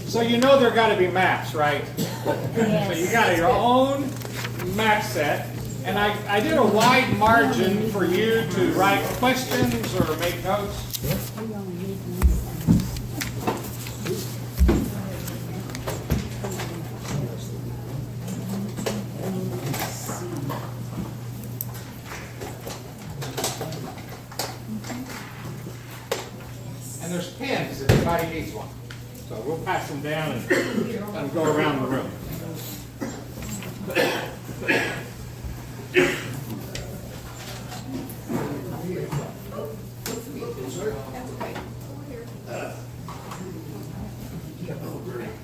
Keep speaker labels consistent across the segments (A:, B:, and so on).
A: So you know there got to be maps, right?
B: Yes.
A: So you got your own map set. And I did a wide margin for you to write questions or make notes. And there's pens if anybody needs one. So we'll pass them down and let them go around the room.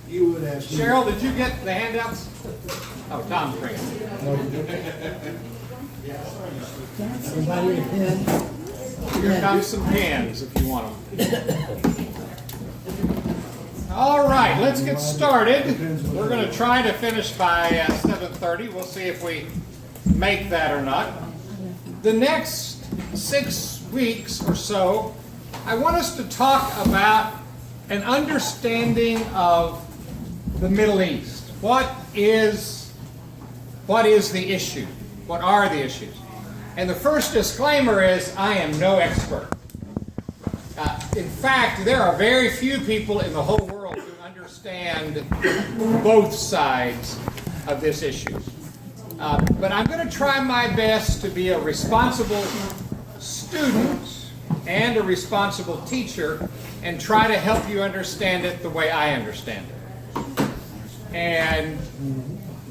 C: You would ask me.
A: Cheryl, did you get the handouts? Oh, Tom's bringing them.
C: No, you didn't. Somebody a pen?
A: Here comes some pens if you want them. All right, let's get started. We're going to try to finish by 7:30. We'll see if we make that or not. The next 6 weeks or so, I want us to talk about an understanding of the Middle East. What is the issue? What are the issues? And the first disclaimer is, I am no expert. In fact, there are very few people in the whole world who understand both sides of this issue. But I'm going to try my best to be a responsible student and a responsible teacher and try to help you understand it the way I understand it. And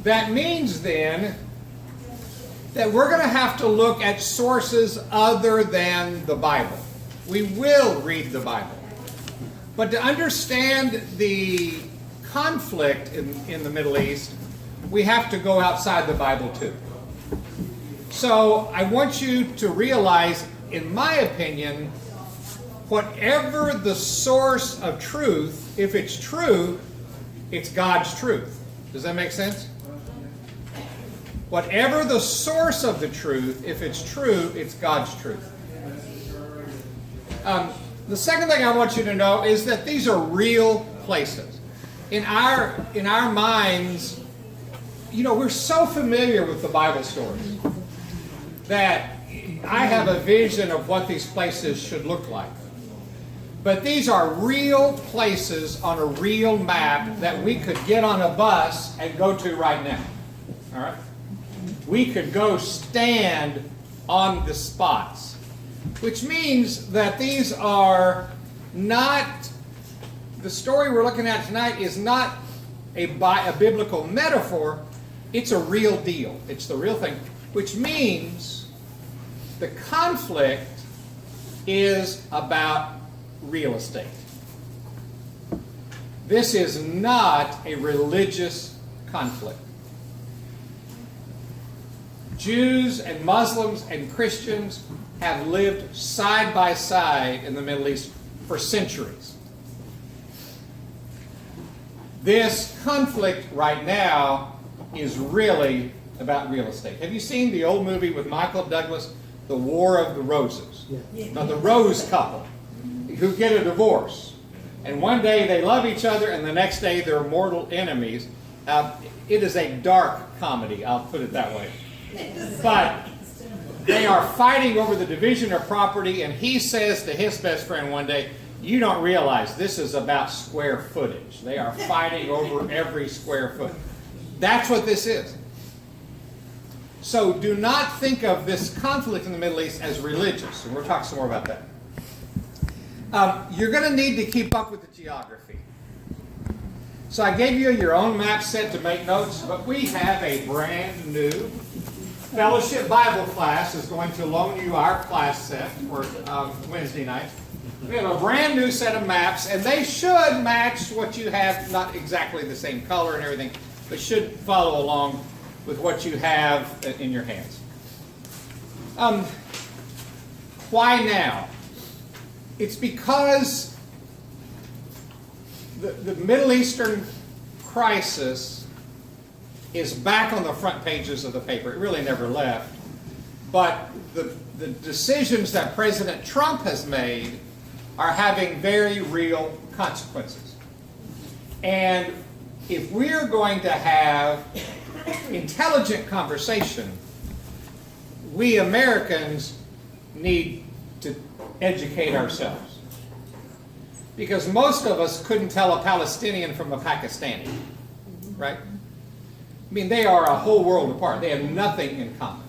A: that means then that we're going to have to look at sources other than the Bible. We will read the Bible. But to understand the conflict in the Middle East, we have to go outside the Bible too. So I want you to realize, in my opinion, whatever the source of truth, if it's true, it's God's truth. Does that make sense? Whatever the source of the truth, if it's true, it's God's truth. The second thing I want you to know is that these are real places. In our minds, you know, we're so familiar with the Bible stories that I have a vision of what these places should look like. But these are real places on a real map that we could get on a bus and go to right now. All right? We could go stand on the spots, which means that these are not, the story we're looking at tonight is not a biblical metaphor, it's a real deal. It's the real thing, which means the conflict is about real estate. This is not a religious conflict. Jews and Muslims and Christians have lived side by side in the Middle East for centuries. This conflict right now is really about real estate. Have you seen the old movie with Michael Douglas, The War of the Roses?
C: Yeah.
A: Now, the Rose couple who get a divorce. And one day they love each other and the next day they're mortal enemies. It is a dark comedy, I'll put it that way. But they are fighting over the division of property, and he says to his best friend one day, "You don't realize this is about square footage." They are fighting over every square foot. That's what this is. So do not think of this conflict in the Middle East as religious, and we'll talk some more about that. You're going to need to keep up with the geography. So I gave you your own map set to make notes, but we have a brand new Fellowship Bible class is going to loan you our class set for Wednesday night. We have a brand new set of maps, and they should match what you have, not exactly the same color and everything, but should follow along with what you have in your hands. Why now? It's because the Middle Eastern crisis is back on the front pages of the paper. It really never left. But the decisions that President Trump has made are having very real consequences. And if we're going to have intelligent conversation, we Americans need to educate ourselves. Because most of us couldn't tell a Palestinian from a Pakistani, right? I mean, they are a whole world apart. They have nothing in common.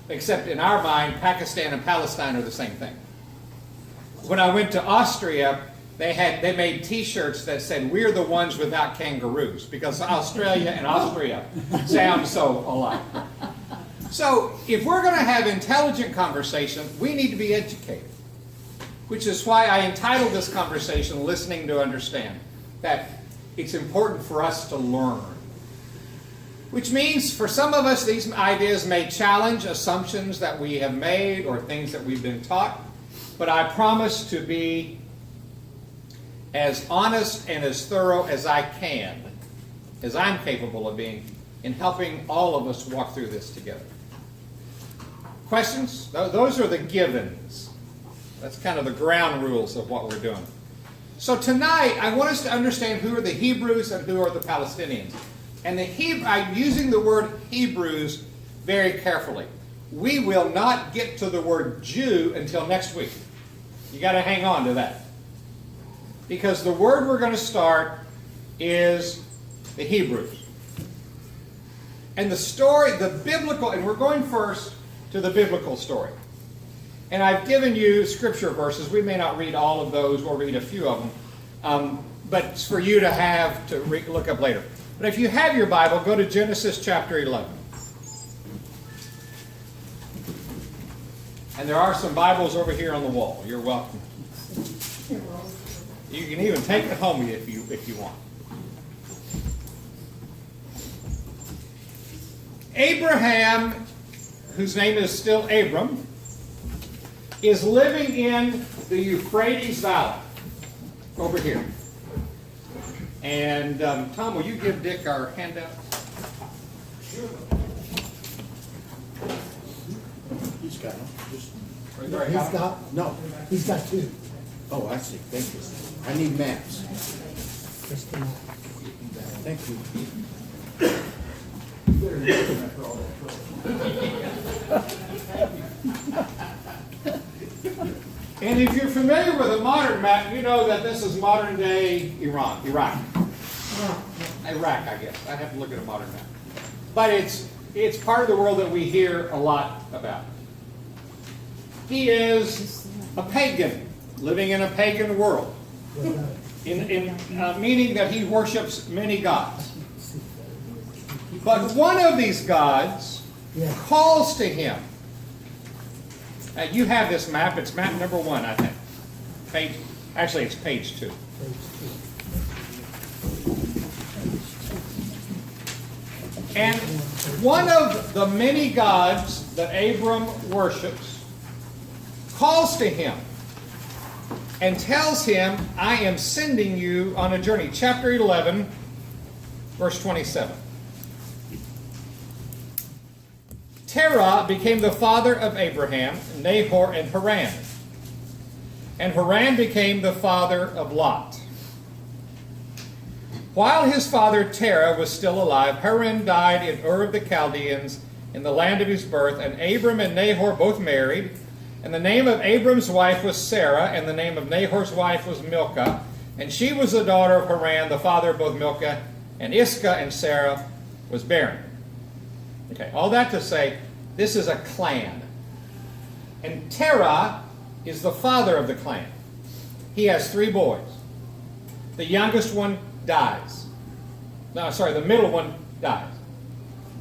A: Except in our mind, Pakistan and Palestine are the same thing. When I went to Austria, they made T-shirts that said, "We're the ones without kangaroos," because Australia and Austria sound so alike. So if we're going to have intelligent conversation, we need to be educated. Which is why I entitled this conversation, Listening to Understand. That it's important for us to learn. Which means for some of us, these ideas may challenge assumptions that we have made or things that we've been taught. But I promise to be as honest and as thorough as I can, as I'm capable of being, in helping all of us walk through this together. Questions? Those are the givens. That's kind of the ground rules of what we're doing. So tonight, I want us to understand who are the Hebrews and who are the Palestinians. And I'm using the word Hebrews very carefully. We will not get to the word Jew until next week. You got to hang on to that. Because the word we're going to start is the Hebrews. And the story, the biblical, and we're going first to the biblical story. And I've given you scripture verses. We may not read all of those. We'll read a few of them. But it's for you to have to look up later. But if you have your Bible, go to Genesis chapter 11. And there are some Bibles over here on the wall. You're welcome. You can even take it home if you want. Abraham, whose name is still Abram, is living in the Euphrates Valley over here. And Tom, will you give Dick our handout?
C: Sure. He's got them. He's got two.
B: Oh, I see. Thank you. I need maps.
C: Just the map.
B: Thank you.
A: And if you're familiar with a modern map, you know that this is modern day Iraq, I guess. I'd have to look at a modern map. But it's part of the world that we hear a lot about. He is a pagan, living in a pagan world, meaning that he worships many gods. But one of these gods calls to him. You have this map. It's map number 1, I think. Actually, it's page 2. And one of the many gods that Abram worships calls to him and tells him, "I am sending you on a journey." Chapter 11, verse 27. Terah became the father of Abraham, Nahor, and Haran. And Haran became the father of Lot. While his father Terah was still alive, Haran died in Ur of the Chaldeans in the land of his birth, and Abram and Nahor both married. And the name of Abram's wife was Sarah, and the name of Nahor's wife was Milcah. And she was the daughter of Haran, the father of both Milcah and Iscah, and Sarah was barren. Okay, all that to say, this is a clan. And Terah is the father of the clan. He has 3 boys. The youngest one dies. No, sorry, the middle one dies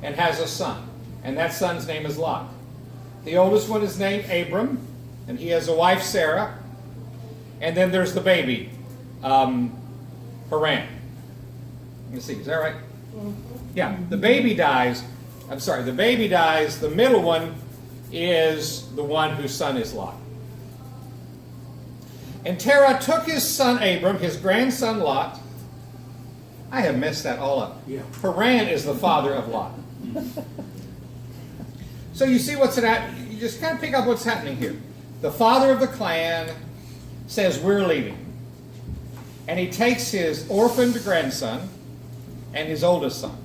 A: and has a son. And that son's name is Lot. The oldest one is named Abram, and he has a wife, Sarah. And then there's the baby, Haran. Let me see, is that right? Yeah, the baby dies. I'm sorry, the baby dies. The middle one is the one whose son is Lot. And Terah took his son Abram, his grandson Lot. I have messed that all up.
C: Yeah.
A: Haran is the father of Lot. So you see what's happening. You just kind of pick up what's happening here. The father of the clan says, "We're leaving." and he takes his orphaned grandson and his oldest son.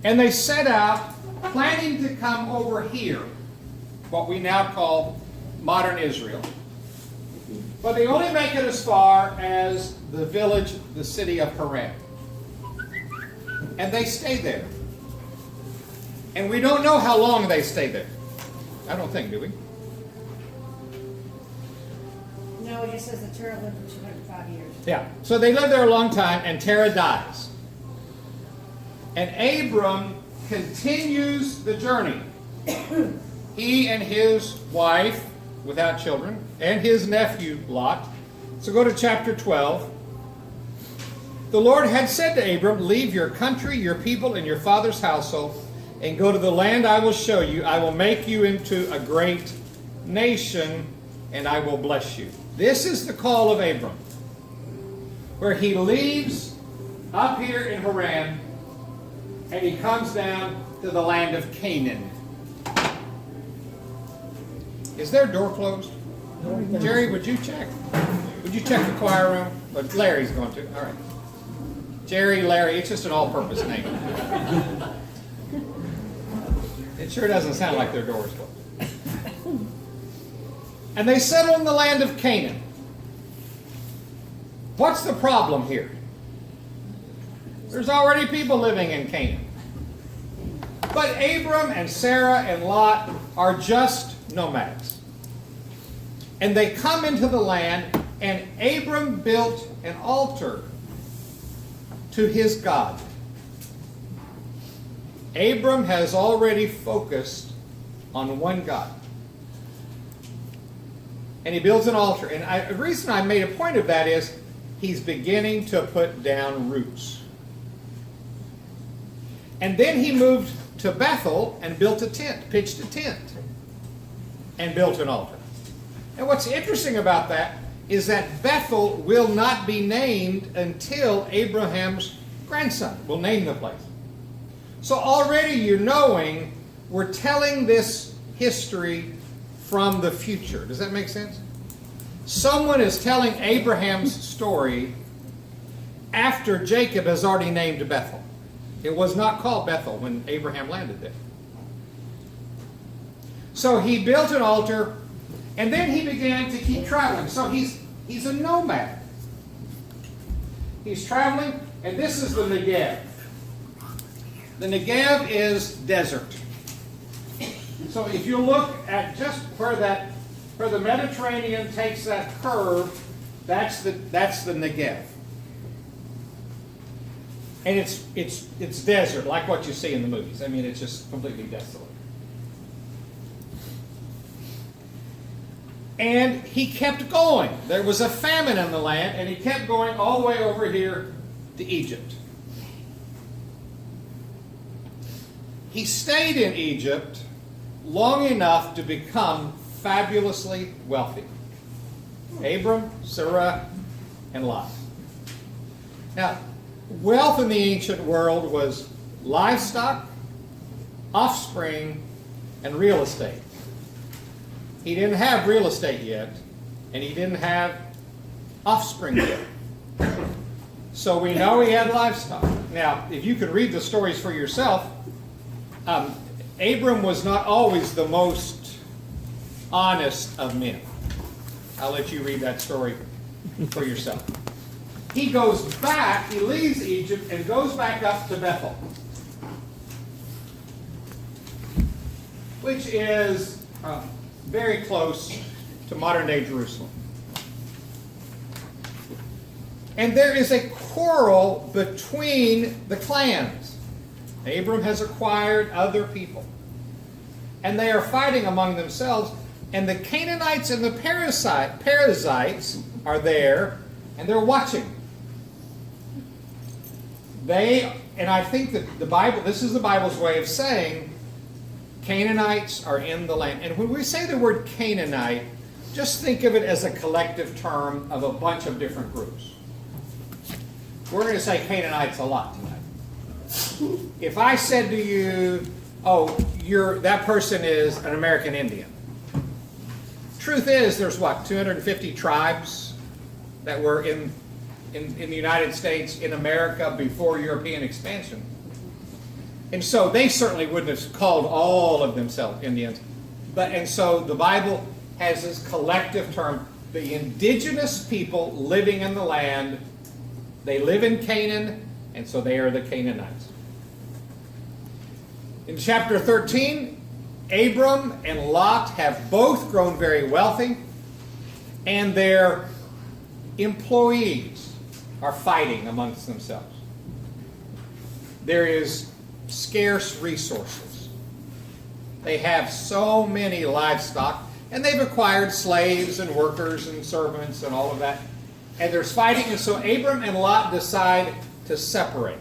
A: And they set out planning to come over here, what we now call modern Israel. But they only make it as far as the village, the city of Haran. And they stay there. And we don't know how long they stay there. I don't think, do we?
D: No, it just says that Terah lived for 205 years.
A: Yeah. So they live there a long time, and Terah dies. And Abram continues the journey. He and his wife, without children, and his nephew Lot. So go to chapter 12. The Lord had said to Abram, leave your country, your people, and your father's household, and go to the land I will show you. I will make you into a great nation, and I will bless you. This is the call of Abram, where he leaves up here in Haran, and he comes down to the land of Canaan. Is their door closed? Jerry, would you check? Would you check the choir room? But Larry's going to. All right. Jerry, Larry, it's just an all-purpose name. It sure doesn't sound like their door is closed. And they settle in the land of Canaan. What's the problem here? There's already people living in Canaan. But Abram and Sarah and Lot are just nomads. And they come into the land, and Abram built an altar to his God. Abram has already focused on one God. And he builds an altar. And the reason I made a point of that is he's beginning to put down roots. And then he moved to Bethel and built a tent, pitched a tent, and built an altar. And what's interesting about that is that Bethel will not be named until Abraham's grandson will name the place. So already you're knowing we're telling this history from the future. Does that make sense? Someone is telling Abraham's story after Jacob has already named Bethel. It was not called Bethel when Abraham landed there. So he built an altar, and then he began to keep traveling. So he's a nomad. He's traveling, and this is the Negev. The Negev is desert. So if you look at just where the Mediterranean takes that curve, that's the Negev. And it's desert, like what you see in the movies. I mean, it's just completely desolate. And he kept going. There was a famine in the land, and he kept going all the way over here to Egypt. He stayed in Egypt long enough to become fabulously wealthy. Abram, Sarah, and Lot. Now, wealth in the ancient world was livestock, offspring, and real estate. He didn't have real estate yet, and he didn't have offspring yet. So we know he had livestock. Now, if you could read the stories for yourself, Abram was not always the most honest of men. I'll let you read that story for yourself. He goes back, he leaves Egypt and goes back up to Bethel, which is very close to modern-day Jerusalem. And there is a quarrel between the clans. Abram has acquired other people. And they are fighting among themselves. And the Canaanites and the Perizzites are there, and they're watching. And I think that the Bible, this is the Bible's way of saying Canaanites are in the land. And when we say the word Canaanite, just think of it as a collective term of a bunch of different groups. We're going to say Canaanites a lot tonight. If I said to you, oh, that person is an American Indian. Truth is, there's what, 250 tribes that were in in the United States, in America, before European expansion. And so they certainly wouldn't have called all of themselves Indians. And so the Bible has this collective term, the indigenous people living in the land. They live in Canaan, and so they are the Canaanites. In chapter 13, Abram and Lot have both grown very wealthy, and their employees are fighting amongst themselves. There is scarce resources. They have so many livestock, and they've acquired slaves and workers and servants and all of that. And there's fighting, and so Abram and Lot decide to separate.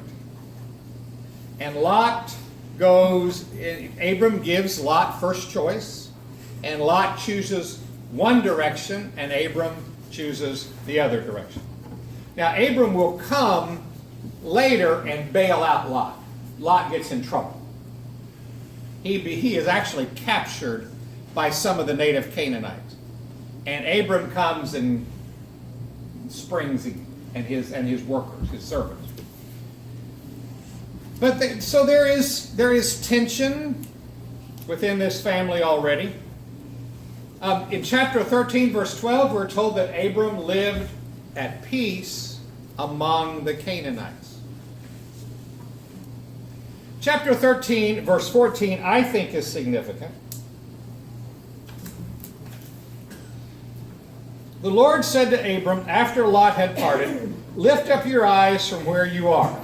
A: And Lot goes, Abram gives Lot first choice, and Lot chooses one direction, and Abram chooses the other direction. Now, Abram will come later and bail out Lot. Lot gets in trouble. He is actually captured by some of the native Canaanites. And Abram comes and springs him and his workers, his servants. But so there is tension within this family already. In chapter 13, verse 12, we're told that Abram lived at peace among the Canaanites. Chapter 13, verse 14, I think is significant. The Lord said to Abram, after Lot had parted, lift up your eyes from where you are,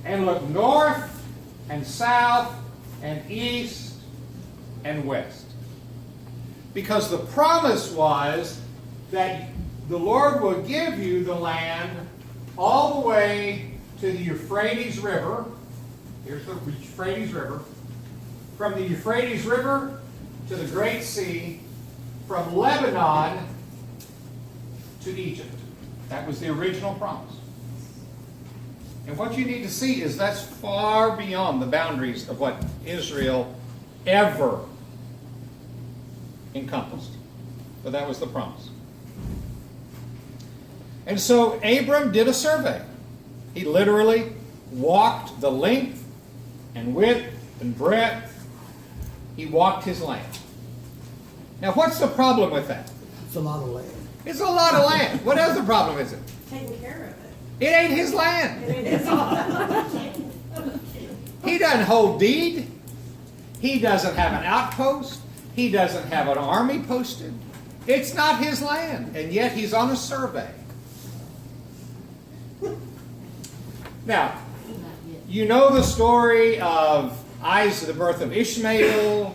A: and look north and south and east and west. Because the promise was that the Lord will give you the land all the way to the Euphrates River. Here's the Euphrates River. From the Euphrates River to the Great Sea, from Lebanon to Egypt. That was the original promise. And what you need to see is that's far beyond the boundaries of what Israel ever encompassed. But that was the promise. And so Abram did a survey. He literally walked the length and width and breadth. He walked his land. Now, what's the problem with that?
C: It's a lot of land.
A: It's a lot of land. What other problem is it?
D: Taking care of it.
A: It ain't his land. He doesn't hold deed. He doesn't have an outpost. He doesn't have an army posted. It's not his land, and yet he's on a survey. Now, you know the story of Isaac, the birth of Ishmael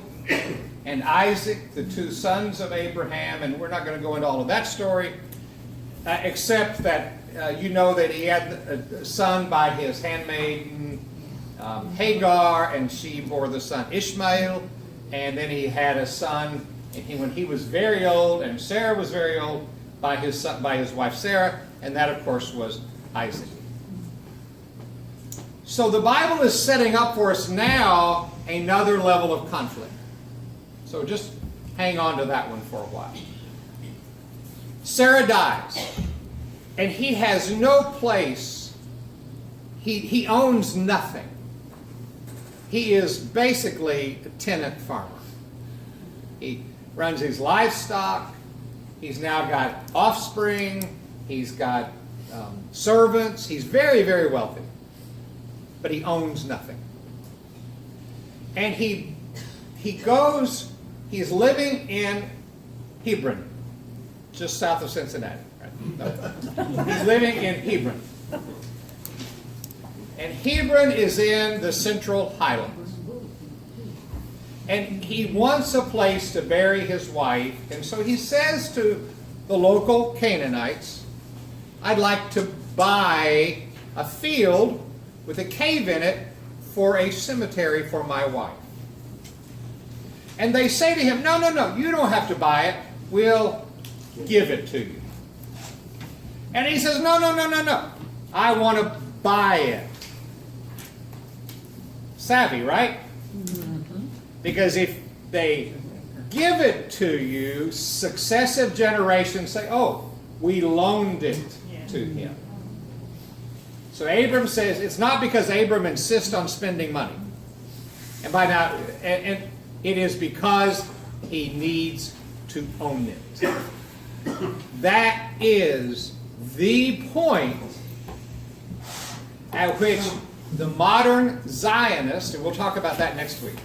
A: and Isaac, the two sons of Abraham, and we're not going to go into all of that story, except that you know that he had a son by his handmaiden Hagar, and she bore the son Ishmael, and then he had a son when he was very old, and Sarah was very old, by his wife Sarah, and that of course was Isaac. So the Bible is setting up for us now another level of conflict. So just hang on to that one for a while. Sarah dies, and he has no place. He owns nothing. He is basically a tenant farmer. He runs his livestock. He's now got offspring. He's got servants. He's very, very wealthy. But he owns nothing. And he's living in Hebron, just south of Cincinnati. Right? No. He's living in Hebron. And Hebron is in the Central Highlands. And he wants a place to bury his wife. And so he says to the local Canaanites, I'd like to buy a field with a cave in it for a cemetery for my wife. And they say to him, no, you don't have to buy it. We'll give it to you. And he says, no. I want to buy it. Savvy, right? Mm-hmm. Because if they give it to you, successive generations say, oh, we loaned it.
D: Yeah.
A: to him. So Abram says, it's not because Abram insists on spending money. And by now, and it is because he needs to own it. That is the point at which the modern Zionist, and we'll talk about that next week,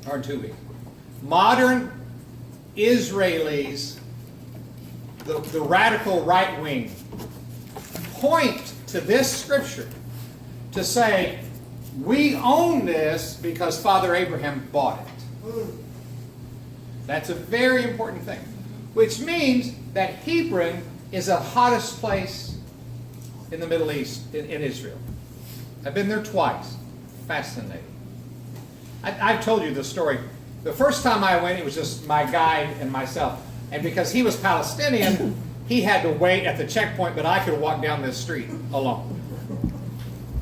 A: or in 2 weeks, modern Israelis, the radical right wing, point to this scripture to say, we own this because Father Abraham bought it. That's a very important thing. Which means that Hebron is the hottest place in the Middle East, in Israel. I've been there twice. Fascinating. I've told you the story. The first time I went, it was just my guide and myself. And because he was Palestinian, he had to wait at the checkpoint, but I could walk down this street alone.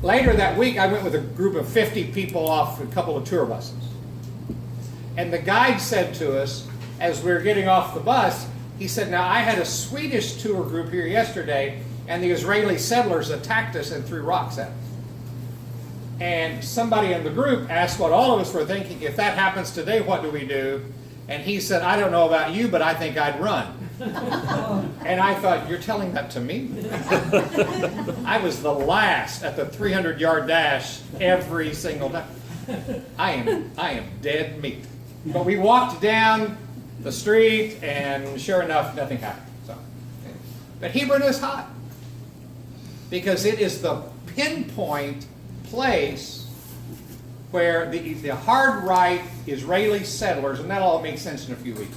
A: Later that week, I went with a group of 50 people off a couple of tour buses. And the guide said to us, as we were getting off the bus, he said, now I had a Swedish tour group here yesterday, and the Israeli settlers attacked us and threw rocks at us. And somebody in the group asked what all of us were thinking, if that happens today, what do we do? And he said, I don't know about you, but I think I'd run. And I thought, you're telling that to me? I was the last at the 300-yard dash every single time. I am dead meat. But we walked down the street, and sure enough, nothing happened. So, but Hebron is hot because it is the pinpoint place where the hard right Israeli settlers, and that'll all make sense in a few weeks,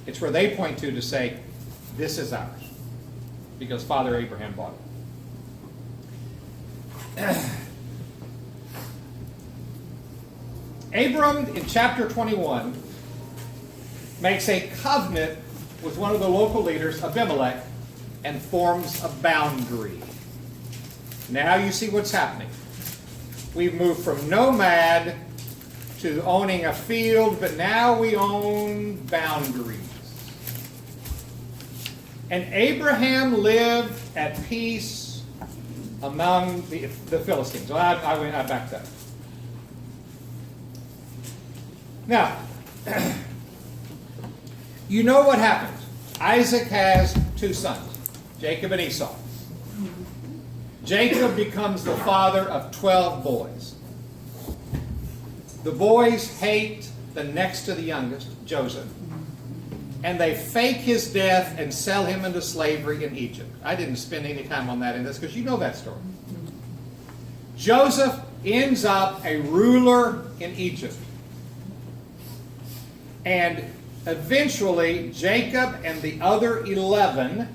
A: it's where they point to say, this is ours, because Father Abraham bought it. Abram, in chapter 21, makes a covenant with one of the local leaders, Abimelech, and forms a boundary. Now you see what's happening. We've moved from nomad to owning a field, but now we own boundaries. And Abraham lived at peace among the Philistines. Well, I backed up. Now, you know what happens. Isaac has two sons, Jacob and Esau. Jacob becomes the father of 12 boys. The boys hate the next to the youngest, Joseph. And they fake his death and sell him into slavery in Egypt. I didn't spend any time on that in this because you know that story. Joseph ends up a ruler in Egypt. And eventually, Jacob and the other 11,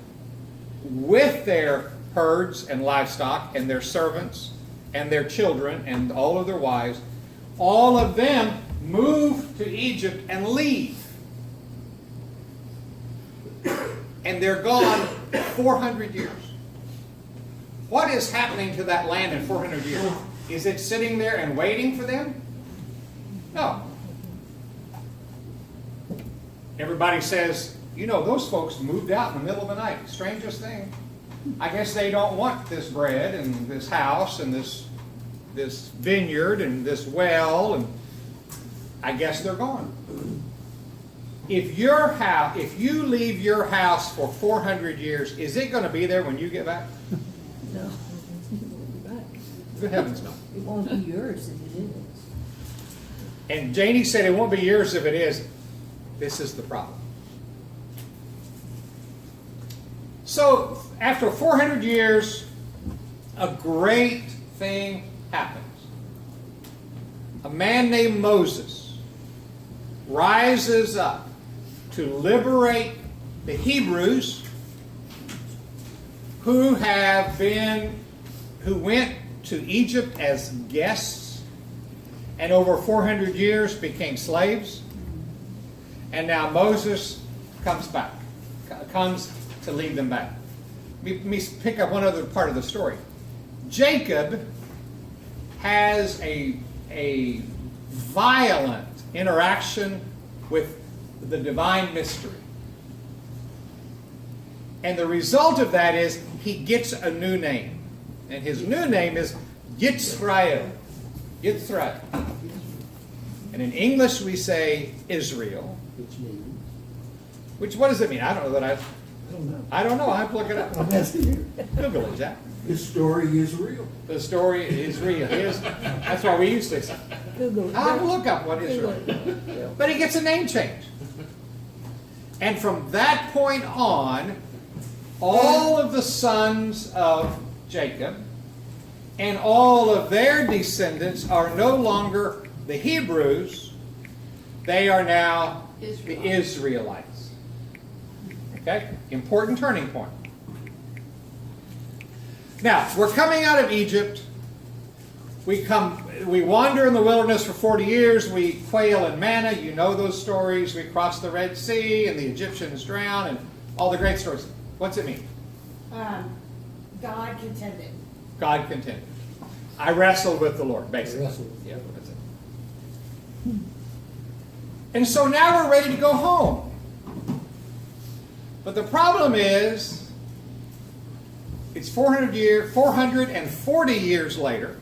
A: with their herds and livestock and their servants and their children and all of their wives, all of them move to Egypt and leave. And they're gone 400 years. What is happening to that land in 400 years? Is it sitting there and waiting for them? No. Everybody says, you know, those folks moved out in the middle of the night. Strangest thing. I guess they don't want this bread and this house and this vineyard and this well, and I guess they're gone. If you leave your house for 400 years, is it going to be there when you get back?
E: No, it won't be back.
A: Good heavens, no.
E: It won't be yours if it is.
A: And Janie said it won't be yours if it is. This is the problem. So, after 400 years, a great thing happens. A man named Moses rises up to liberate the Hebrews who went to Egypt as guests and over 400 years became slaves. And now Moses comes to lead them back. Let me pick up one other part of the story. Jacob has a violent interaction with the divine mystery. And the result of that is he gets a new name. And his new name is Yitzrael. Yitzrael. And in English we say Israel.
C: Which means,
A: Which, what does it mean? I don't know that
C: I don't know.
A: I don't know. I have to look it up.
C: I'm asking you.
A: Google it, Jack.
B: This story is real.
A: The story is real. That's why we used to say.
E: Google it.
A: I'll have to look up what Israel is. But he gets a name change. And from that point on, all of the sons of Jacob and all of their descendants are no longer the Hebrews. They are now the Israelites. Okay? Important turning point. Now, we're coming out of Egypt. We wander in the wilderness for 40 years. We quail and manna. You know those stories. We cross the Red Sea and the Egyptians drown and all the great stories. What's it mean?
D: God contended.
A: God contended. I wrestled with the Lord, basically.
C: I wrestled with the
A: Yeah, that's it. And so now we're ready to go home. But the problem is, it's 440 years later.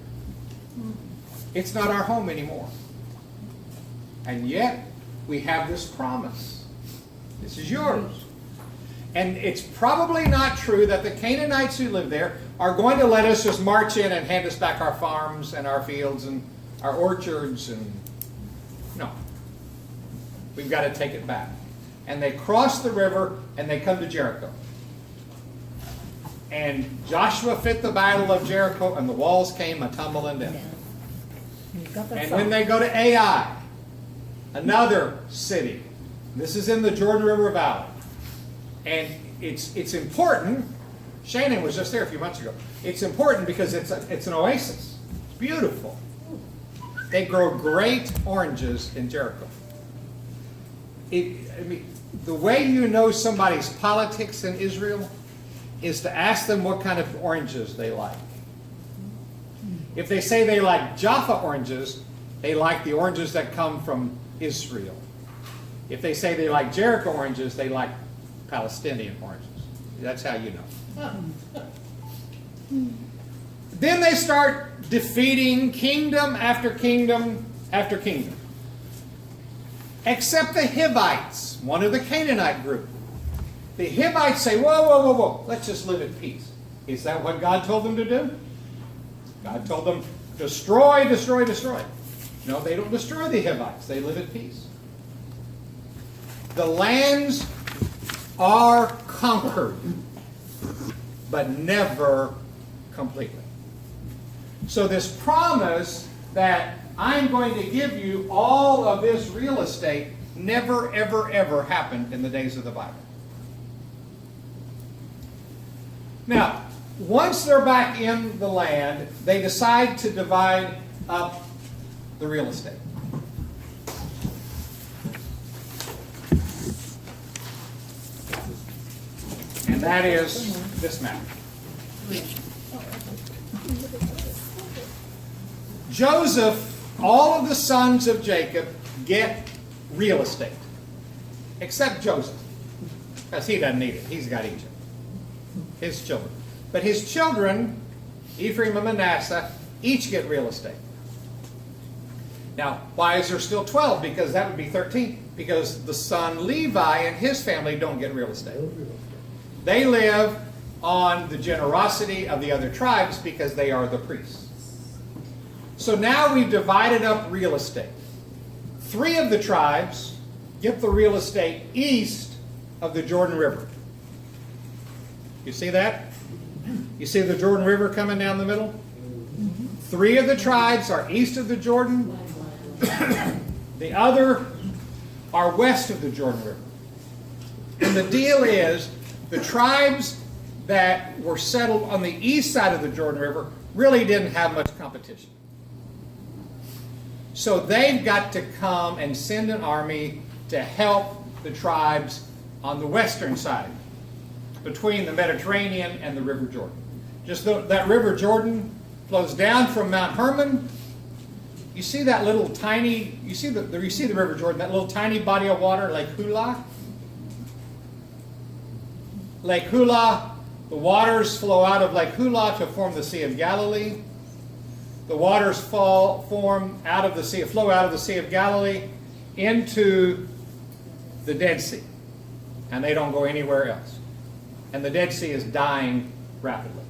A: It's not our home anymore. And yet, we have this promise. This is yours. And it's probably not true that the Canaanites who live there are going to let us just march in and hand us back our farms and our fields and our orchards. And no. We've got to take it back. And they cross the river and they come to Jericho. And Joshua fit the battle of Jericho, and the walls came a-tumbling down. And when they go to Ai, another city, this is in the Jordan River Valley, and it's important. Shannon was just there a few months ago. It's important because it's an oasis. It's beautiful. They grow great oranges in Jericho. The way you know somebody's politics in Israel is to ask them what kind of oranges they like. If they say they like Jaffa oranges, they like the oranges that come from Israel. If they say they like Jericho oranges, they like Palestinian oranges. That's how you know. Then they start defeating kingdom after kingdom after kingdom. Except the Hivites, one of the Canaanite group. The Hivites say, whoa, whoa, whoa, whoa, let's just live at peace. Is that what God told them to do? God told them, destroy, destroy, destroy. No, they don't destroy the Hivites. They live at peace. The lands are conquered, but never completely. So this promise that I'm going to give you all of this real estate never, ever, ever happened in the days of the Bible. Now, once they're back in the land, they decide to divide up the real estate. And that is this map. Joseph, all of the sons of Jacob get real estate. Except Joseph. Because he doesn't need it. He's got Egypt. His children. But his children, Ephraim and Manasseh, each get real estate. Now, why is there still 12? Because that would be 13. Because the son Levi and his family don't get real estate. They live on the generosity of the other tribes because they are the priests. So now we've divided up real estate. 3 of the tribes get the real estate east of the Jordan River. You see that? You see the Jordan River coming down the middle? 3 of the tribes are east of the Jordan. The other are west of the Jordan River. And the deal is, the tribes that were settled on the east side of the Jordan River really didn't have much competition. So they've got to come and send an army to help the tribes on the western side, between the Mediterranean and the River Jordan. Just that River Jordan flows down from Mount Hermon. You see that little tiny, you see the River Jordan, that little tiny body of water, Lake Hula? Lake Hula The waters flow out of Lake Hula to form the Sea of Galilee. The waters flow out of the Sea of Galilee into the Dead Sea. And they don't go anywhere else. And the Dead Sea is dying rapidly.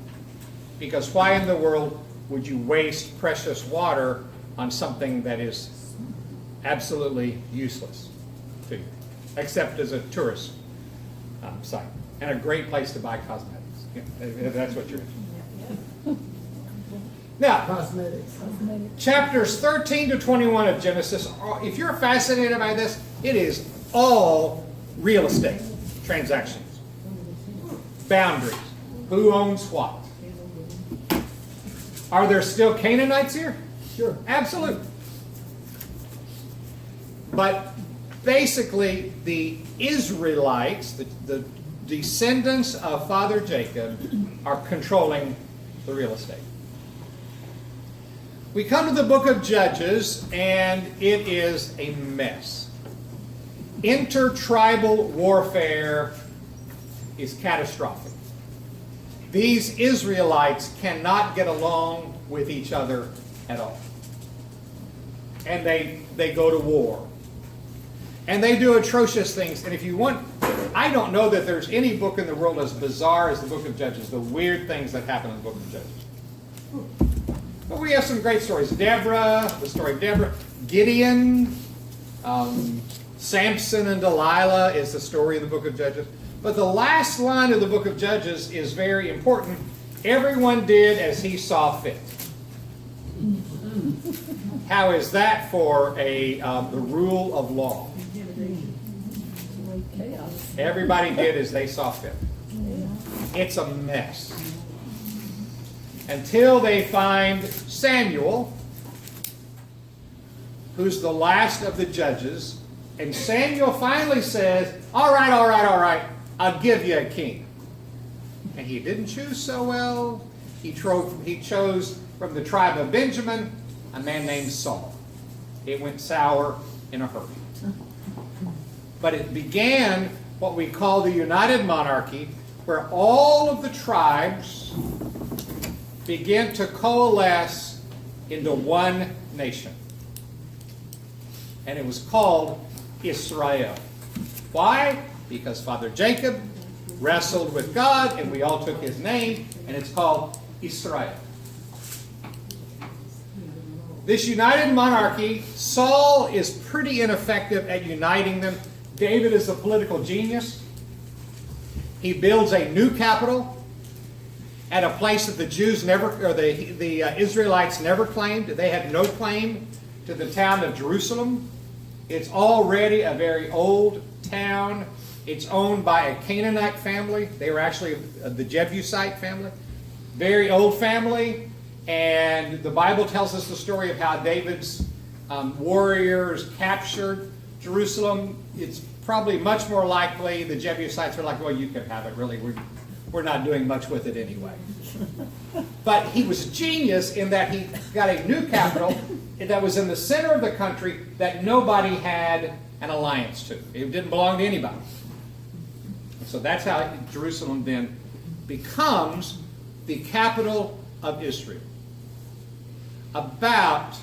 A: Because why in the world would you waste precious water on something that is absolutely useless to you, except as a tourist site and a great place to buy cosmetics, if that's what you're interested in. Now,
C: Cosmetics.
A: chapters 13 to 21 of Genesis, if you're fascinated by this, it is all real estate transactions, boundaries, who owns what. Are there still Canaanites here?
C: Sure.
A: Absolutely. But basically, the Israelites, the descendants of Father Jacob, are controlling the real estate. We come to the book of Judges, and it is a mess. Intertribal warfare is catastrophic. These Israelites cannot get along with each other at all. And they go to war. And they do atrocious things. And if you want, I don't know that there's any book in the world as bizarre as the book of Judges, the weird things that happen in the book of Judges. But we have some great stories. Deborah, the story of Deborah. Gideon, Samson and Delilah is the story of the book of Judges. But the last line of the book of Judges is very important. Everyone did as he saw fit. How is that for the rule of law?
E: Chaos.
A: Everybody did as they saw fit. It's a mess. Until they find Samuel, who's the last of the judges, and Samuel finally says, all right, I'll give you a king. And he didn't choose so well. He chose from the tribe of Benjamin a man named Saul. It went sour in a hurry. But it began what we call the United Monarchy, where all of the tribes begin to coalesce into one nation. And it was called Israel. Why? Because Father Jacob wrestled with God, and we all took his name, and it's called Israel. This united monarchy, Saul is pretty ineffective at uniting them. David is a political genius. He builds a new capital at a place that the Jews never, or the Israelites never claimed. They had no claim to the town of Jerusalem. It's already a very old town. It's owned by a Canaanite family. They were actually the Jebusite family. Very old family. And the Bible tells us the story of how David's warriors captured Jerusalem. It's probably much more likely the Jebusites are like, well, you can have it, really. We're not doing much with it anyway. But he was a genius in that he got a new capital that was in the center of the country that nobody had an alliance to. It didn't belong to anybody. So that's how Jerusalem then becomes the capital of Israel. About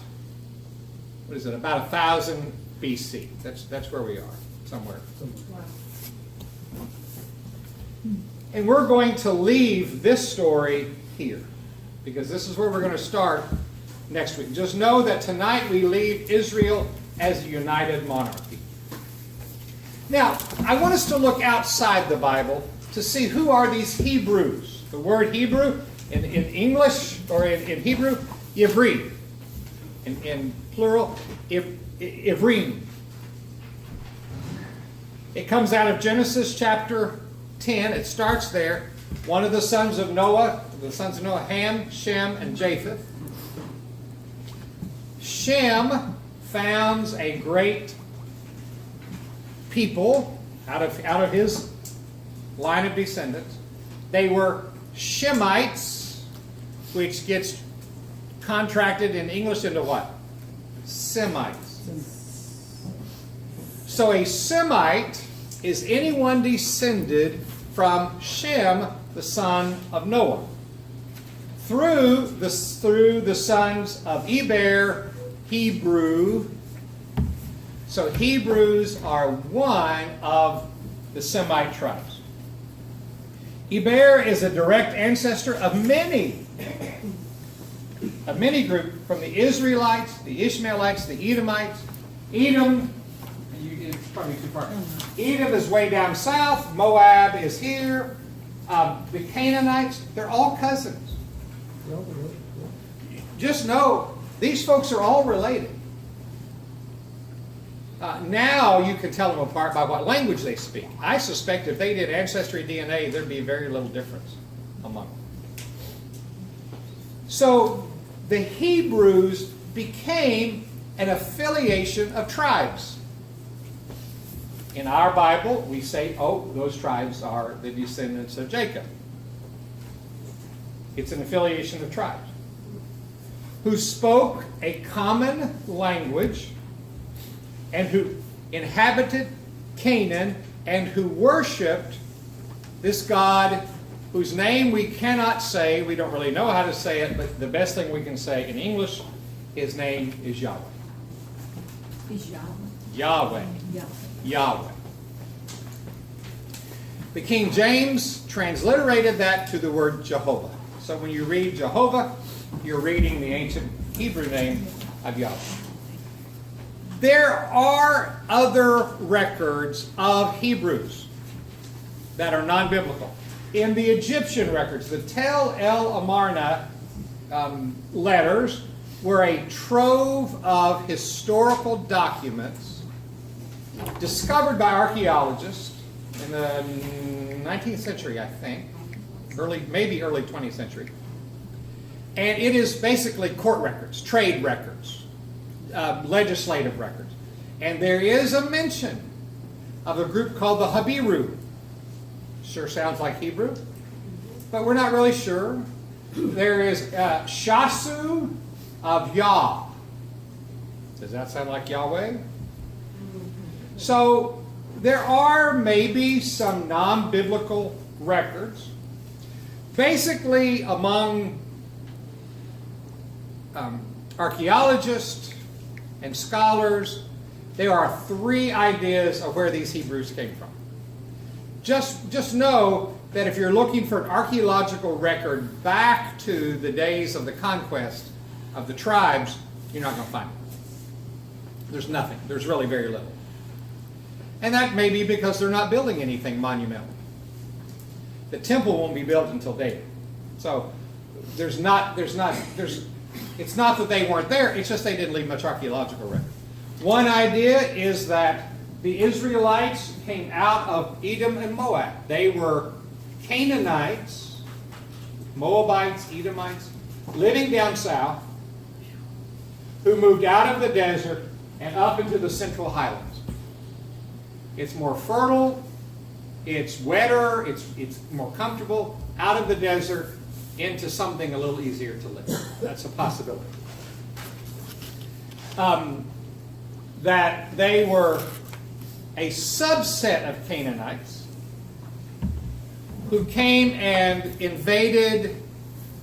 A: 1000 BC. That's where we are, somewhere. And we're going to leave this story here, because this is where we're going to start next week. Just know that tonight we leave Israel as a united monarchy. Now, I want us to look outside the Bible to see who are these Hebrews. The word Hebrew, in English, or in Hebrew, Ivri. In plural, Ivrim. It comes out of Genesis chapter 10. It starts there. One of the sons of Noah, Ham, Shem, and Japheth. Shem founds a great people out of his line of descendants. They were Shemites, which gets contracted in English into what? Semites. So a Semite is anyone descended from Shem the son of Noah. Through the sons of Eber, Hebrew. So Hebrews are one of the Semite tribes. Eber is a direct ancestor of many groups, from the Israelites, the Ishmaelites, the Edomites. Edom, it's probably too far. Edom is way down south. Moab is here. The Canaanites, they're all cousins. Just know, these folks are all related. Now you can tell them apart by what language they speak. I suspect if they did ancestry DNA, there'd be very little difference among them. So the Hebrews became an affiliation of tribes. In our Bible, we say, oh, those tribes are the descendants of Jacob. It's an affiliation of tribes who spoke a common language and who inhabited Canaan and who worshipped this God whose name we cannot say. We don't really know how to say it, but the best thing we can say in English, his name is Yahweh.
E: Is Yahweh?
A: Yahweh.
E: Yahweh.
A: Yahweh. The King James transliterated that to the word Jehovah. So when you read Jehovah, you're reading the ancient Hebrew name of Yahweh. There are other records of Hebrews that are non-biblical. In the Egyptian records, the Tel El Amarna letters were a trove of historical documents discovered by archaeologists in the 19th century, I think, maybe early 20th century. And it is basically court records, trade records, legislative records. And there is a mention of a group called the Habiru. Sure sounds like Hebrew, but we're not really sure. There is Shasu of Yah. Does that sound like Yahweh? So there are maybe some non-biblical records. Basically, among archaeologists and scholars, there are three ideas of where these Hebrews came from. Just know that if you're looking for an archaeological record back to the days of the conquest of the tribes, you're not going to find it. There's nothing. There's really very little. And that may be because they're not building anything monumental. The temple won't be built until David. So it's not that they weren't there, it's just they didn't leave much archaeological record. One idea is that the Israelites came out of Edom and Moab. They were Canaanites, Moabites, Edomites, living down south, who moved out of the desert and up into the central highlands. It's more fertile, it's wetter, it's more comfortable, out of the desert into something a little easier to live. That's a possibility. That they were a subset of Canaanites who came and invaded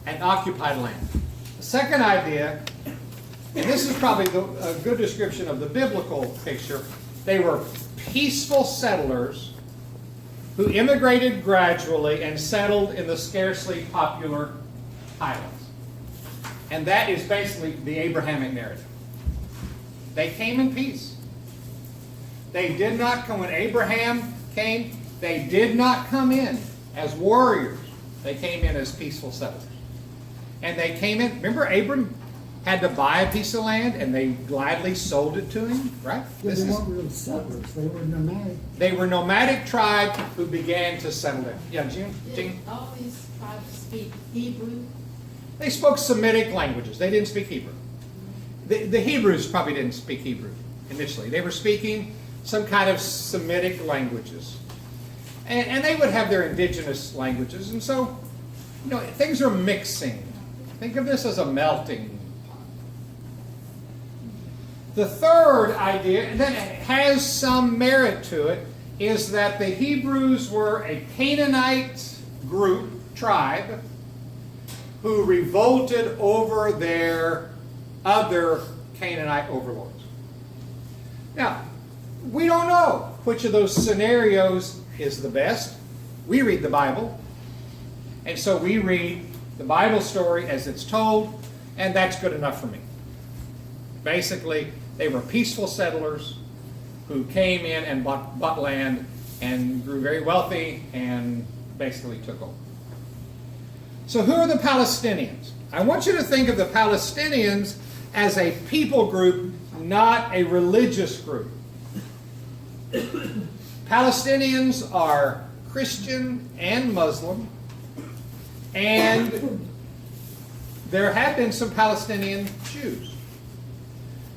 A: and occupied land. The second idea, and this is probably a good description of the biblical picture, they were peaceful settlers who immigrated gradually and settled in the scarcely popular highlands. And that is basically the Abrahamic narrative. They came in peace. They did not come, when Abraham came, they did not come in as warriors. They came in as peaceful settlers. And they came in, remember Abram had to buy a piece of land and they gladly sold it to him, right?
C: Yeah, they weren't really settlers, they were nomadic.
A: They were nomadic tribes who began to settle there. Yeah, Jean?
F: Did all these tribes speak Hebrew?
A: They spoke Semitic languages. They didn't speak Hebrew. The Hebrews probably didn't speak Hebrew initially. They were speaking some kind of Semitic languages. And they would have their indigenous languages. And so, things are mixing. Think of this as a melting pot. The third idea, and then it has some merit to it, is that the Hebrews were a Canaanite group tribe who revolted over their other Canaanite overlords. Now, we don't know which of those scenarios is the best. We read the Bible, and so we read the Bible story as it's told, and that's good enough for me. Basically, they were peaceful settlers who came in and bought land and grew very wealthy and basically took over. So who are the Palestinians? I want you to think of the Palestinians as a people group, not a religious group. Palestinians are Christian and Muslim, and there have been some Palestinian Jews.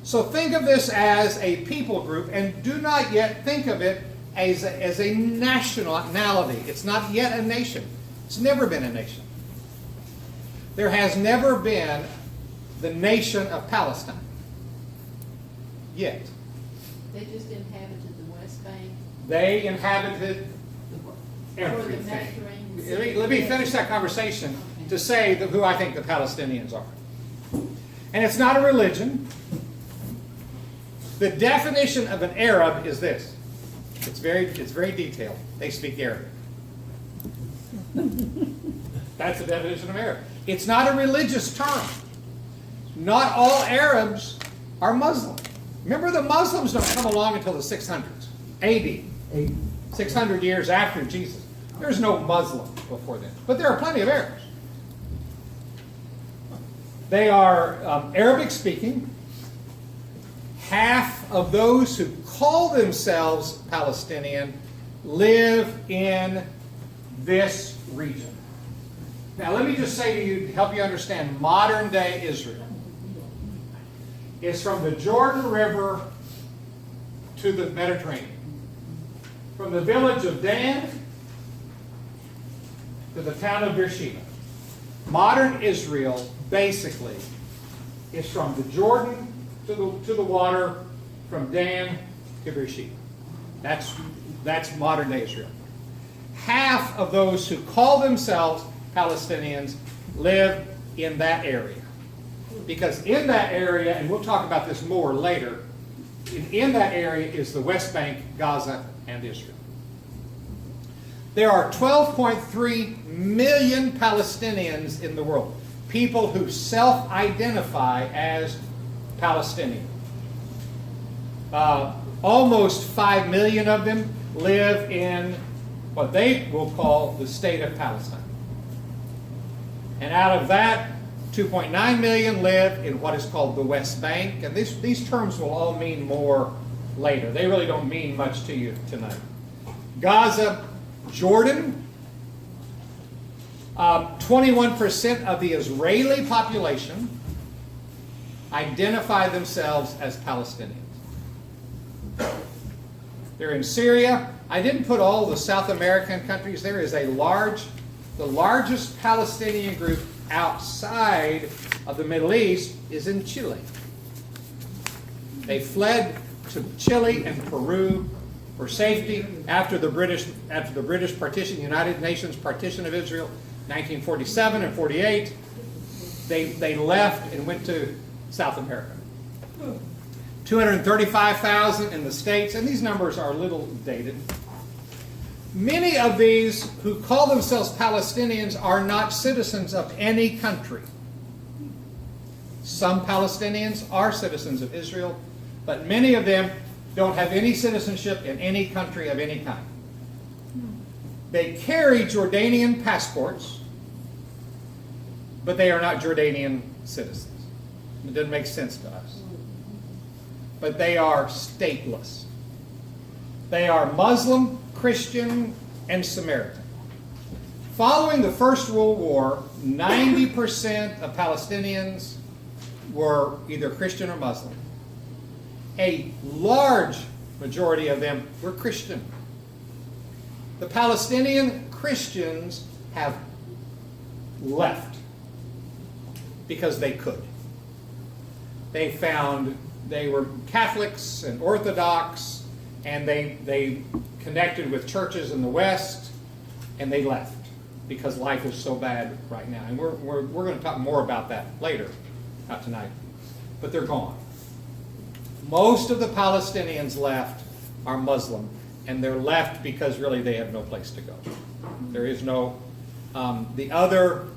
A: So think of this as a people group, and do not yet think of it as a nationality. It's not yet a nation. It's never been a nation. There has never been the nation of Palestine. Yet.
F: They just inhabited the West Bank.
A: They inhabited everything.
F: Mediterranean.
A: Let me finish that conversation to say who I think the Palestinians are. And it's not a religion. The definition of an Arab is this. It's very detailed. They speak Arabic. That's the definition of Arab. It's not a religious term. Not all Arabs are Muslim. Remember, the Muslims don't come along until the 600s, AD. 600 years after Jesus. There's no Muslim before then. But there are plenty of Arabs. They are Arabic speaking. Half of those who call themselves Palestinian live in this region. Now let me just say to you, to help you understand modern day Israel, is from the Jordan River to the Mediterranean. From the village of Dan to the town of Beersheba. Modern Israel, basically, is from the Jordan to the water, from Dan to Beersheba. That's modern day Israel. Half of those who call themselves Palestinians live in that area. Because in that area, and we'll talk about this more later, in that area is the West Bank, Gaza, and Israel. There are 12.3 million Palestinians in the world. People who self-identify as Palestinian. Almost 5 million of them live in what they will call the state of Palestine. And out of that, 2.9 million live in what is called the West Bank. And these terms will all mean more later. They really don't mean much to you tonight. Gaza, Jordan, 21% of the Israeli population identify themselves as Palestinians. They're in Syria. I didn't put all the South American countries. There is the largest Palestinian group outside of the Middle East is in Chile. They fled to Chile and Peru for safety after the British partition, United Nations partition of Israel, 1947 and 48. They left and went to South America. 235,000 in the States, and these numbers are a little dated. Many of these who call themselves Palestinians are not citizens of any country. Some Palestinians are citizens of Israel, but many of them don't have any citizenship in any country of any kind. They carry Jordanian passports, but they are not Jordanian citizens. It doesn't make sense to us. But they are stateless. They are Muslim, Christian, and Samaritan. Following the First World War, 90% of Palestinians were either Christian or Muslim. A large majority of them were Christian. The Palestinian Christians have left because they could. They were Catholics and Orthodox, and they connected with churches in the West, and they left because life is so bad right now. And we're going to talk more about that later, not tonight. But they're gone. Most of the Palestinians left are Muslim, and they're left because really they have no place to go. There is no, the other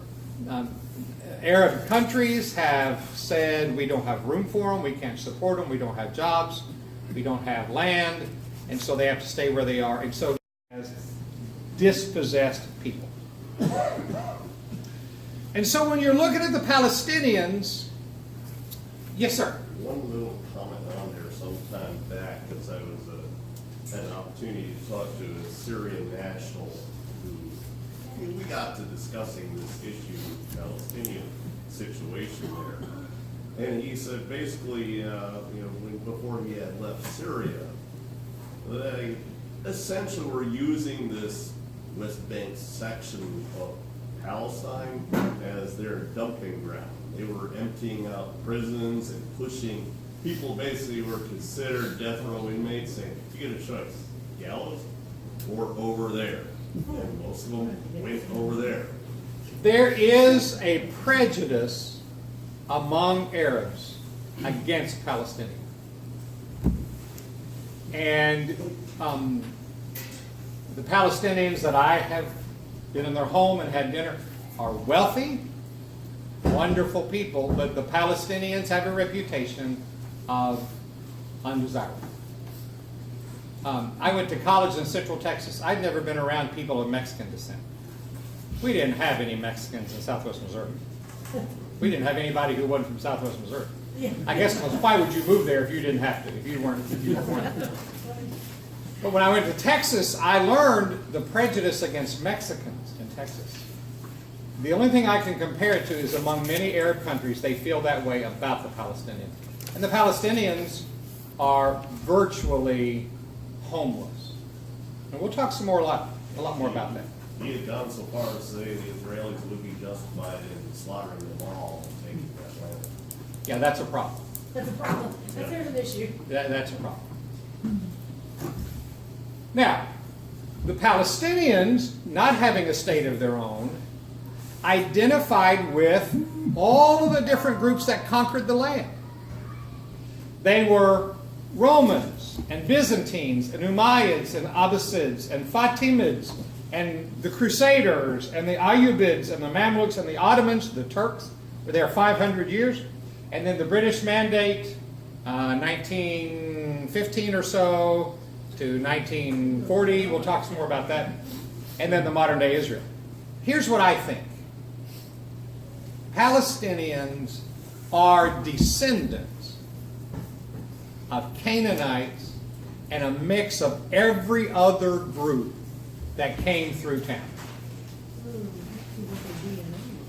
A: Arab countries have said we don't have room for them, we can't support them, we don't have jobs, we don't have land, and so they have to stay where they are. And so as dispossessed people. And so when you're looking at the Palestinians, yes, sir.
G: One little comment on there sometime back, because I was had an opportunity to talk to a Syrian national who, we got to discussing this issue with the Palestinian situation there. And he said basically, before he had left Syria, they essentially were using this West Bank section of Palestine as their dumping ground. They were emptying out prisons and pushing people basically were considered death row inmates, saying, you get a choice, gallows or over there. And most of them went over there.
A: There is a prejudice among Arabs against Palestinians. And the Palestinians that I have been in their home and had dinner are wealthy, wonderful people, but the Palestinians have a reputation of undesirable. I went to college in Central Texas. I'd never been around people of Mexican descent. We didn't have any Mexicans in Southwest Missouri. We didn't have anybody who wasn't from Southwest Missouri. I guess because why would you move there if you didn't have to, if you weren't born? But when I went to Texas, I learned the prejudice against Mexicans in Texas. The only thing I can compare it to is among many Arab countries, they feel that way about the Palestinians. And the Palestinians are virtually homeless. And we'll talk a lot more about that.
G: He had gone so far as to say the Israelis would be justified in slaughtering them all and taking that land.
A: Yeah, that's a problem.
D: That's a problem. That's an issue.
A: That's a problem. Now, the Palestinians, not having a state of their own, identified with all of the different groups that conquered the land. They were Romans and Byzantines and Umayyads and Abbasids and Fatimids and the Crusaders and the Ayyubids and the Mamluks and the Ottomans, the Turks, were there 500 years. And then the British Mandate, 1915 or so to 1940. We'll talk some more about that. And then the modern day Israel. Here's what I think. Palestinians are descendants of Canaanites and a mix of every other group that came through town.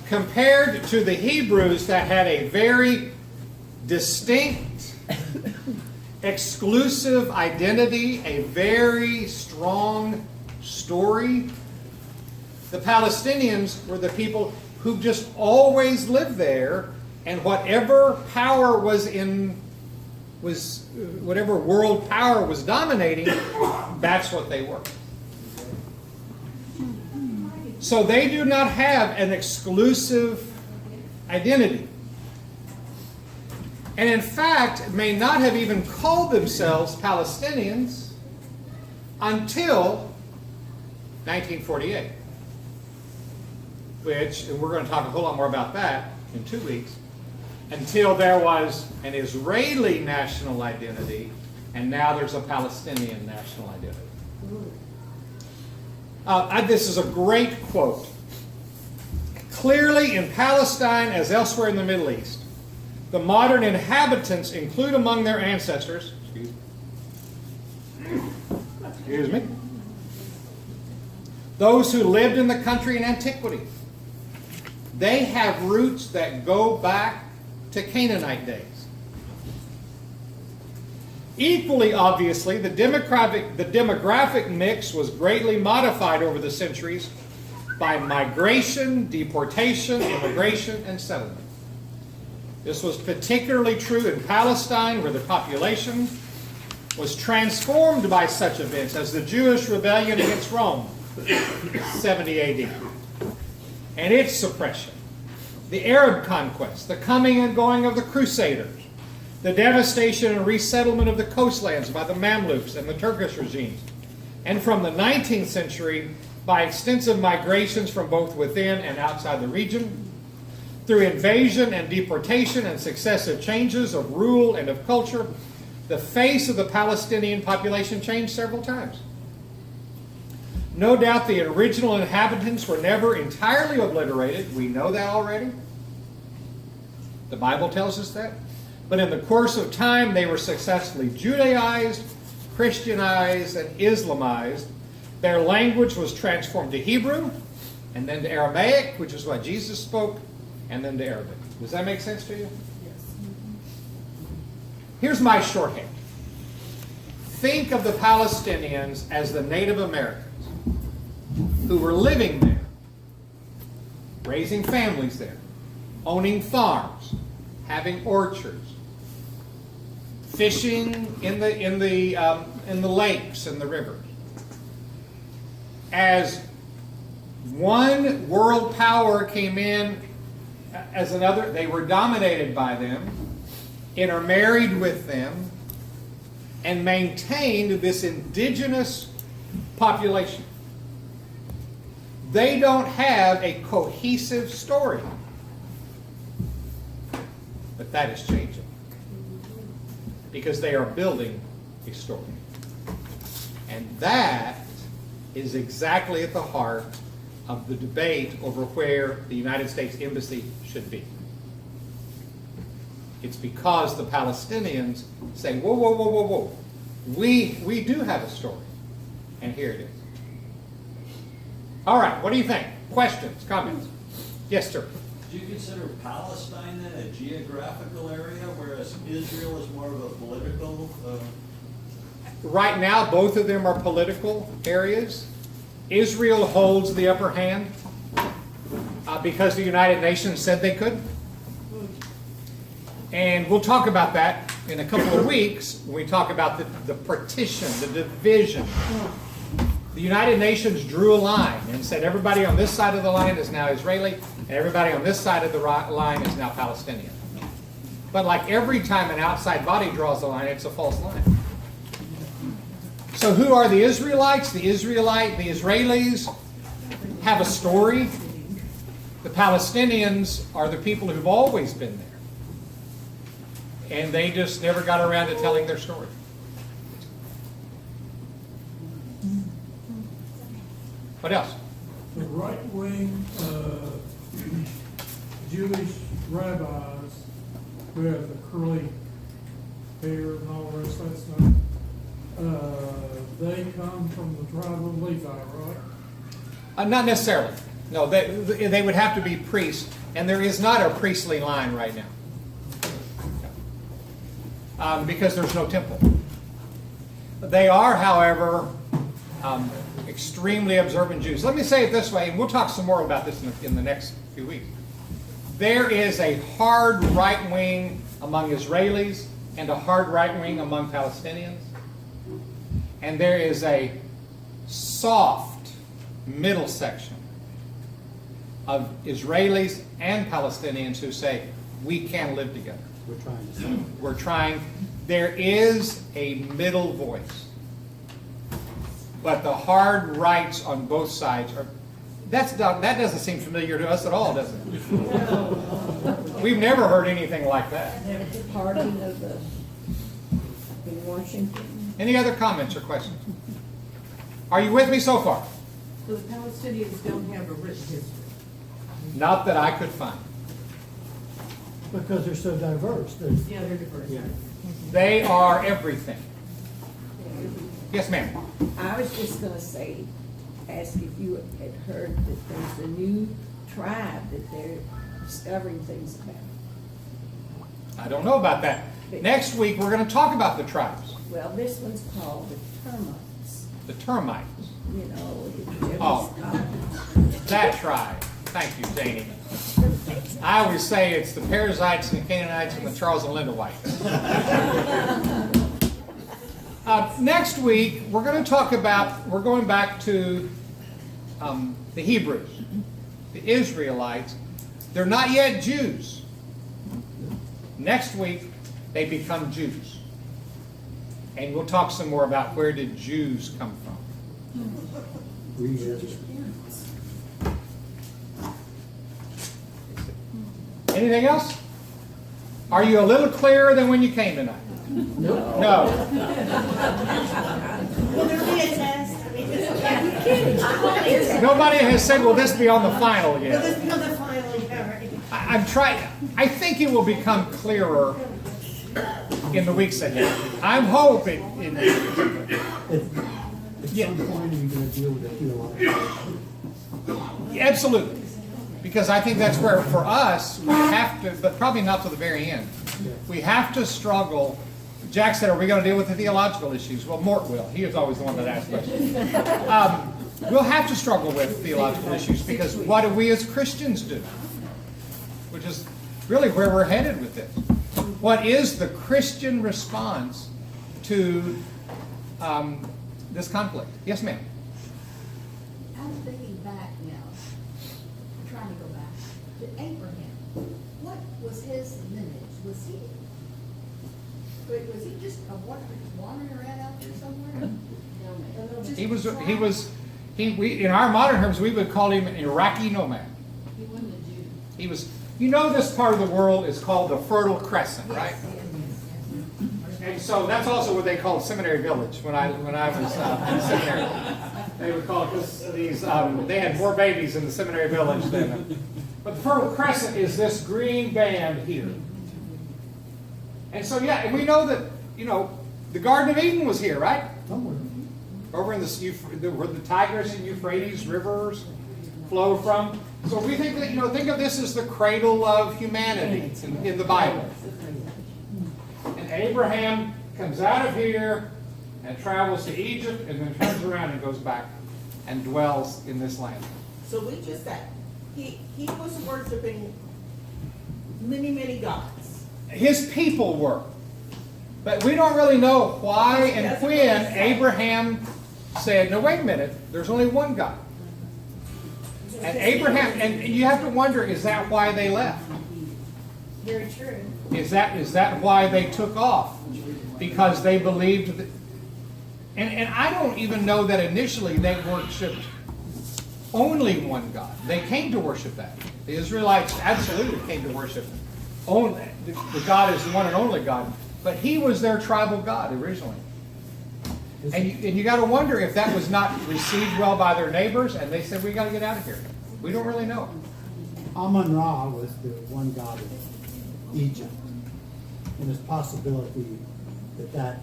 A: Compared to the Hebrews that had a very distinct, exclusive identity, a very strong story, the Palestinians were the people who just always lived there, and whatever power whatever world power was dominating, that's what they were. So they do not have an exclusive identity. And in fact, may not have even called themselves Palestinians until 1948. And we're going to talk a whole lot more about that in 2 weeks, until there was an Israeli national identity, and now there's a Palestinian national identity. This is a great quote. Clearly, in Palestine, as elsewhere in the Middle East, the modern inhabitants include among their ancestors, excuse me, those who lived in the country in antiquity. They have roots that go back to Canaanite days. Equally obviously, the demographic mix was greatly modified over the centuries by migration, deportation, immigration, and settlement. This was particularly true in Palestine, where the population was transformed by such events as the Jewish rebellion against Rome, 70 AD. and its suppression, the Arab conquest, the coming and going of the Crusaders, the devastation and resettlement of the coastlands by the Mamluks and the Turkish regimes, and from the 19th century by extensive migrations from both within and outside the region, through invasion and deportation and successive changes of rule and of culture, the face of the Palestinian population changed several times. No doubt the original inhabitants were never entirely obliterated. We know that already. The Bible tells us that. But in the course of time, they were successfully Judaized, Christianized, and Islamized. Their language was transformed to Hebrew, and then to Aramaic, which is what Jesus spoke, and then to Arabic. Does that make sense to you?
E: Yes.
A: Here's my shorthand. Think of the Palestinians as the Native Americans who were living there, raising families there, owning farms, having orchards, fishing in the lakes and the rivers. As one world power came in as another, they were dominated by them, intermarried with them, and maintained this indigenous population. They don't have a cohesive story. But that is changing. Because they are building a story. And that is exactly at the heart of the debate over where the United States Embassy should be. It's because the Palestinians say, whoa, whoa, whoa, whoa, whoa. We do have a story. And here it is. All right, what do you think? Questions, comments? Yes, sir.
H: Do you consider Palestine then a geographical area, whereas Israel is more of a political?
A: Right now, both of them are political areas. Israel holds the upper hand because the United Nations said they could. And we'll talk about that in a couple of weeks when we talk about the partition, the division. The United Nations drew a line and said everybody on this side of the line is now Israeli, and everybody on this side of the line is now Palestinian. But like every time an outside body draws a line, it's a false line. So who are the Israelites? The Israelis have a story. The Palestinians are the people who've always been there. And they just never got around to telling their story. What else?
I: The right-wing Jewish rabbis who have the curly hair and all the rest of that stuff, they come from the tribe of Levi, right?
A: Not necessarily. No, they would have to be priests, and there is not a priestly line right now. Because there's no temple. They are, however, extremely observant Jews. Let me say it this way, and we'll talk some more about this in the next few weeks. There is a hard right wing among Israelis and a hard right wing among Palestinians. And there is a soft middle section of Israelis and Palestinians who say, we can live together.
C: We're trying to say.
A: We're trying. There is a middle voice. But the hard rights on both sides are... that doesn't seem familiar to us at all, does it? We've never heard anything like that.
E: The pardon of the, in Washington.
A: Any other comments or questions? Are you with me so far?
J: So the Palestinians don't have a written history?
A: Not that I could find.
C: Because they're so diverse.
J: Yeah, they're diverse.
C: Yeah.
A: They are everything. Yes, ma'am.
E: I was just gonna say, ask if you had heard that there's a new tribe that they're discovering things about.
A: I don't know about that. Next week, we're going to talk about the tribes.
E: Well, this one's called the termites.
A: The termites.
E: You know, it's
A: Oh. That tribe. Thank you, Janie. I always say it's the Perizzites and the Canaanites and the Charles and Linda White. Next week, we're going to talk about, we're going back to the Hebrews the Israelites, they're not yet Jews. Next week, they become Jews. And we'll talk some more about where did Jews come from. Anything else? Are you a little clearer than when you came tonight? No.
D: Will there be a test? I mean, will
A: Nobody has said, will this be on the final yet?
D: this become the final? Yeah, right.
A: I'm trying. I think it will become clearer in the weeks ahead. I'm hoping.
C: At some point, are you gonna deal with the theological?
A: Absolutely. Because I think that's where, for us, we have to, but probably not till the very end. We have to struggle. Jack said, are we going to deal with the theological issues? Well, Mort will. He is always the one that asks questions. We'll have to struggle with theological issues because what do we as Christians do? Which is really where we're headed with this. What is the Christian response to this conflict? Yes, ma'am.
K: I'm thinking back now, trying to go back to Abraham. What was his lineage? Was he just wandering around out there somewhere?
A: We in our modern terms we would call him an Iraqi nomad.
F: He wasn't a Jew.
A: He was. You know, this part of the world is called the Fertile Crescent, right? And so that's also what they called Seminary Village when I was in seminary. They would call it these. They had more babies in the Seminary Village than. But the Fertile Crescent is this green band here. And so yeah, and we know that the Garden of Eden was here, right?
C: Somewhere.
A: Over in where the Tigris and Euphrates rivers flow from. So we think that think of this as the cradle of humanity in the Bible. And Abraham comes out of here and travels to Egypt and then turns around and goes back and dwells in this land.
J: So we just said, he was worshiping many, many gods.
A: His people were. But we don't really know why and when Abraham said, no, wait a minute, there's only one God. And Abraham, and you have to wonder, is that why they left?
D: Very true.
A: Is that why they took off? Because they believed that, and I don't even know that initially they worshipped only one God. They came to worship that. The Israelites absolutely came to worship only. The God is the one and only God. But he was their tribal God originally. And you got to wonder if that was not received well by their neighbors, and they said, we got to get out of here. We don't really know.
C: Amun-Ra was the one god of Egypt. And there's possibility that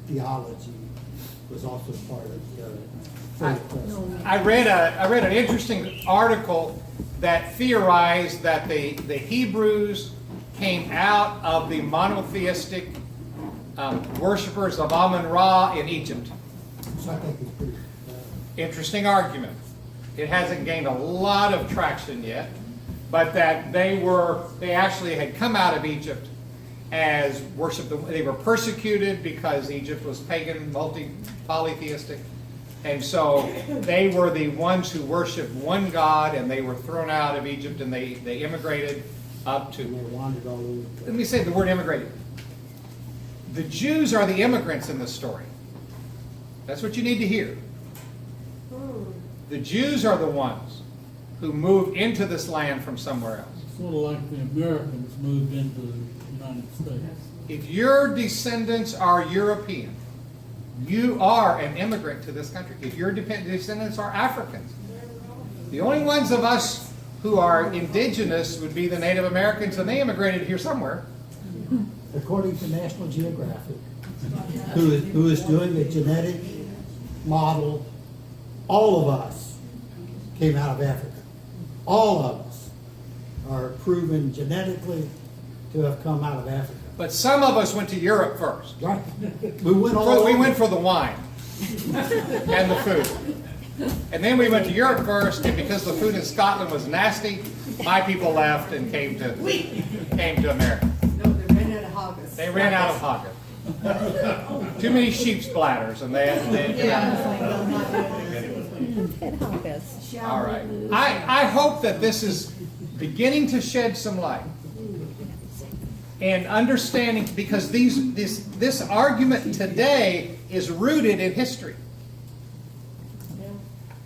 C: theology was also part of the
A: I read an interesting article that theorized that the Hebrews came out of the monotheistic worshippers of Amun-Ra in Egypt.
C: So I think it's pretty
A: Interesting argument. It hasn't gained a lot of traction yet, but that they actually had come out of Egypt as worship. They were persecuted because Egypt was pagan, polytheistic, and so they were the ones who worshipped one God, and they were thrown out of Egypt, and they immigrated up to.
C: they wandered all over.
A: Let me say the word immigrated. The Jews are the immigrants in this story. That's what you need to hear. The Jews are the ones who moved into this land from somewhere else.
I: Sort of like the Americans moved into the United States.
A: If your descendants are European, you are an immigrant to this country. If your descendants are Africans, the only ones of us who are indigenous would be the Native Americans, and they immigrated here somewhere.
C: According to National Geographic, who is doing a genetic model, all of us came out of Africa. All of us are proven genetically to have come out of Africa.
A: But some of us went to Europe first.
C: Right. We went all
A: We
C: over.
A: went for the wine and the food. And then we went to Europe first, and because the food in Scotland was nasty, my people left and came to America.
J: No, they ran out of haggis.
A: They ran out of haggis. Too many sheep's bladders, and they all right. I hope that this is beginning to shed some light and understanding, because this argument today is rooted in history.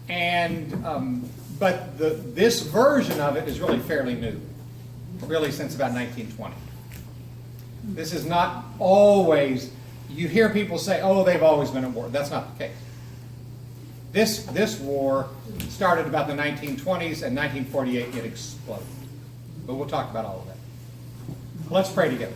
A: And but this version of it is really fairly new, really since about 1920. This is not always. You hear people say, "Oh, they've always been at war." That's not the case. This war started about the 1920s, and 1948 it exploded. But we'll talk about all of that. Let's pray together.